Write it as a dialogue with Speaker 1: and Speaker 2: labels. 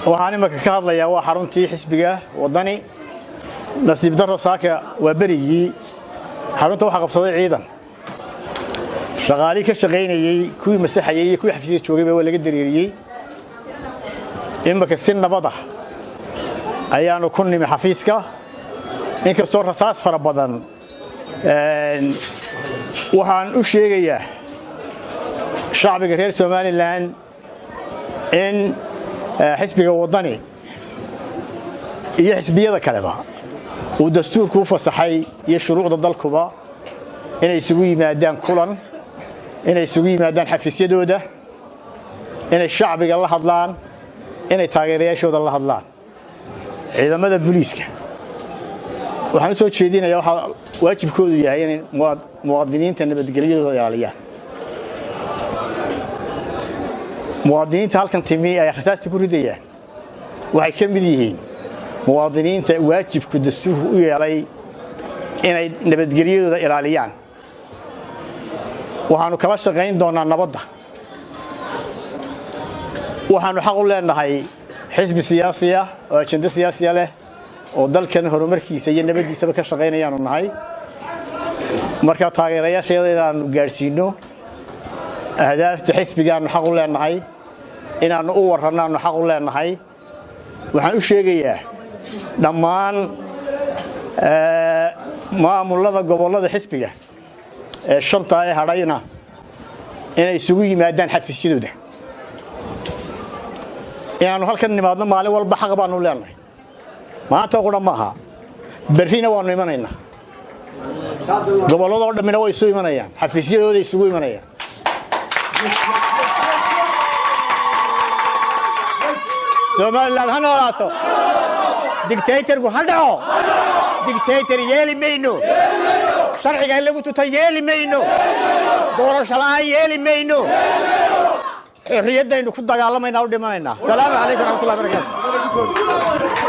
Speaker 1: waxaan imika ka hadlayaa waa xaruntii xisbiga wadani nasiib daro saaka waa berigii xarunta waxa qabsaday ciidan shaqaali ka shaqeynayay kuwii masaxayay iyo kuwii xafiiska joogay waa laga dareeriyay imika si nabad ah ayaanu ku nimi xafiiska inkastoo rasaas fara badan waxaan u sheegayaa shacbiga reer Somaliland in xisbiga wadani iyo xisbiyada kaleba uu dastuurku fasaxay iyo shuruucda dalkuba inay isugu yimaadaan kulan inay isugu yimaadaan xafiisyadooda inay shacbiga la hadlaan inay taageerayaashooda la hadlaan ciidamada booliiska waxaan soo jeedinayaa waxa waajibkoodu yahay in muwaadiniinta nabadgelyadooda ilaaliyaan muwaadiniinta halkan timi ay rasaasta ku ridayaan waxay ka mid yihiin muwaadiniinta waajibku dastuurku u yeelay inay nabadgelyadooda ilaaliyaan waxaanu kala shaqayn doonaa nabadda waxaanu xaq u leenahay xisbi siyaasi ah oo ajenda siyaasi leh oo dalkan horumarkiisa iyo nabadiisaba ka shaqaynayaanu nahay marka taageerayaasheeda inaanu gaarsiino ahdaafta xisbigaanu xaq u leenahay inaanu u warranaanu xaq u leenahay waxaan u sheegayaa dhammaan maamulada gobolada xisbiga ee shanta ay hadhayna inay isugu yimaadaan xafiisyadooda inaanu halkan nimaadno maalin walba xaq baanu leenahay maanta qura maaha berrina waanu imanaynaa goboladoo dhammina way isu imanayaan xafiisyadooda isugu imanayaan Somaliland ha noolaato dictatorku ha dhaco dictator yeeli mayno sharciga lagu tutay yeeli mayno doorasho la'aan yeeli mayno xorriyadaynu ku dagaalamayna u dhimanaynaa salaamu calaykum wa rahmatullahi wa barakaatuh